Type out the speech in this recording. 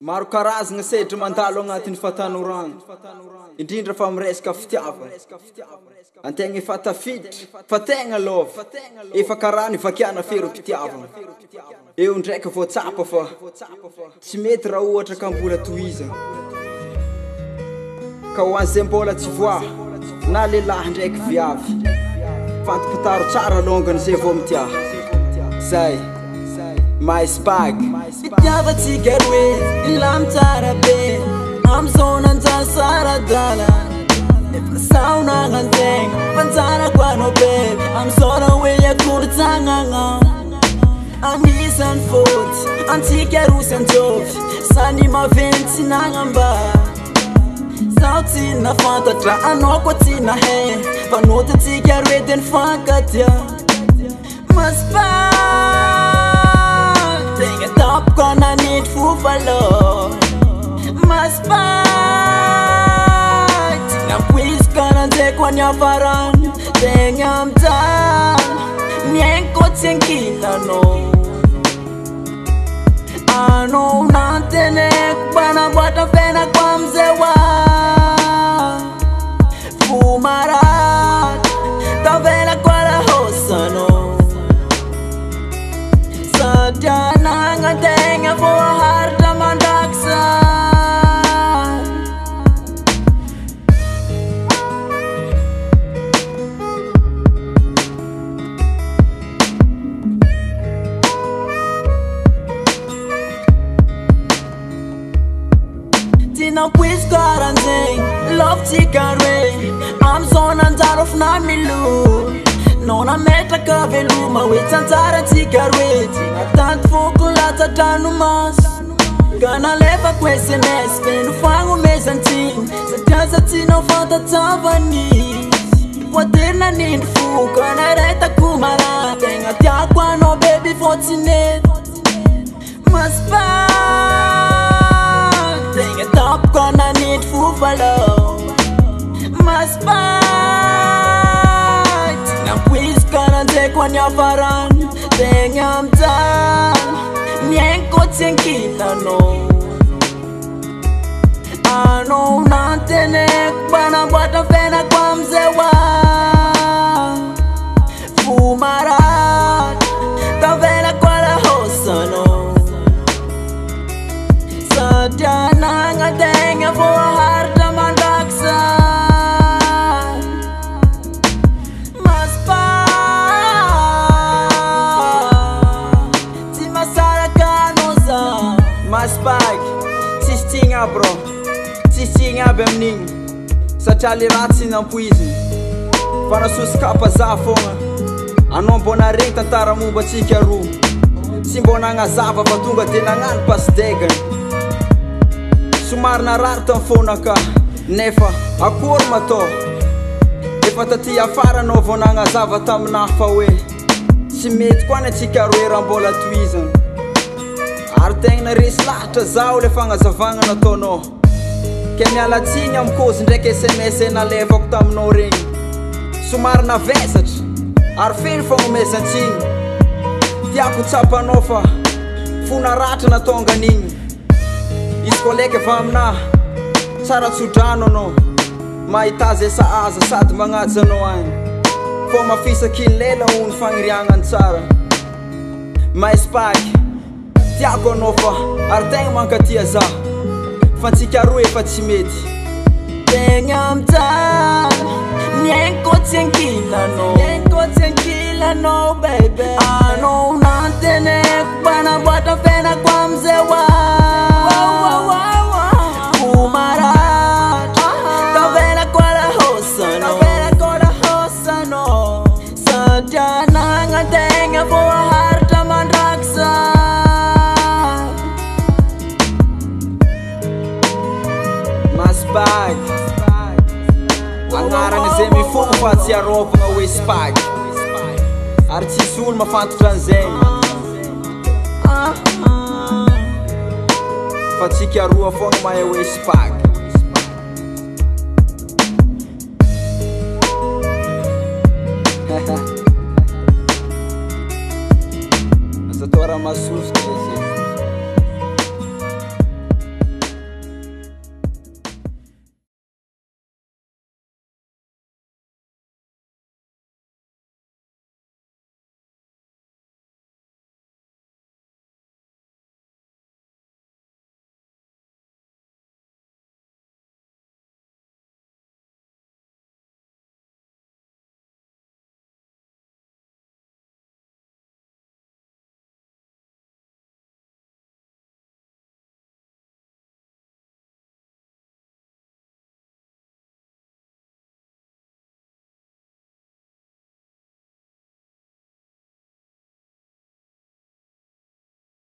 Maro karazagna sedra mandalo agnatin'ny fatanoragno, indrindra fa miresaka fitiava. Antegna efa tafiditra, fa tegna lova, efa karaha ny vakiana fero mpitiavana. Eo ndraika voatsapa fa tsy mety raha ohatra ka mbola tohiza. Ka ho an'izay mbola tsy voa, na lehilahy ndraiky viavy, fantapitaro tsara longany zay vao mitiaha. Zay Mae spag Itiava tsika roe, ilamy tsara be am'izao nanjary sara-dala. Efa saonagna antegna, fanjanako anao be am'izao na hoe akory-tsagnagna. Anisan'ny foty, antsika roa sy anjovy, sany maventy tsy nagnamba. Zaho tsy nafantatra, anao koa tsy nahay, fa notatsika roe de nifankatia. Maspag tegna tapoko ananitry fofalo. Maspag tsy nampoiziko nanjeko any afarany, tegna mitana miainko tsy ankilanao. Anao nanteneko mpanamboatra fiainako am'izay hoa fo maratra tavelako alahosanao. Satria nagnategna voaharitra mandraksa. Tinapoiziko aranjegny, lovitsika roe am'izao nanjary ofina milo. No nametraka veloma hoe tsantsarantsika roe, tsy natanty foko latsatranomaso. Ka nalefako SMS feno fagnomezantsiny, satria za tsy nafantatsavany. Voaterina nindry fo ka naretako mara, tegna tiako anao baby fotsiny. Maspag tegna tapoko ananitry fofalo. Maspag nampoiziko nanjeko any afarany, tegna mitana miainko tsy ankilanao. Anao nanteneko mpanamboatra fiainako am'izay hoa fo maratra tavelako alahosanao. Satria nagnategna voaharitra mandraksa. Maspag tsisy tigna bro, tsisy tigna aby amin'igny, satria le raha tsy nampoiziny. Fa nasosikapa za fogna, anao mbona regny tantara momba atsika roa, tsy mbona nagnazava fa tonga de nagnano pasidegany. Somary narary tamin'ny fonaka, nefa akory matao. Efa taty afara anao vao nagnazava taminahy fa hoe tsy mety koa ny atsika roe raha mbola tohizana. Ary tegna resy lahatra zaho le fagnazavagna nataonao, ke mialatsiny amin'ny cause ndraiky SMS nalevako taminao regny. Somary navesatra ary feno fagnomezantsiny, tiako tsapanao fa fo naratra natongan'igny. Izy koa leka va aminahy, tsara tsodrano anao, mahita zay sahaza sady magnaja anao agny, fô mafisaky ny lela ho ny fagniriagnany tsara. Mae spag tiako anao fa ary tegna mankatia za, fa antsika roa efa tsy mety. Tegna mitana miainko tsy ankilanao, miainko tsy ankilanao baby. Anao nanteneko mpanamboatra fiainako am'izay hoa fo maratra tavelako alahosanao. Satria nagnategna voaharitra mandraksa. Maspag agnarana zay mifono fa tsy arovagna hoe spag, ary tsisy olo mafantatra an'izegny, fa tsika roa fogna mahay hoe spag. Aza tora masusto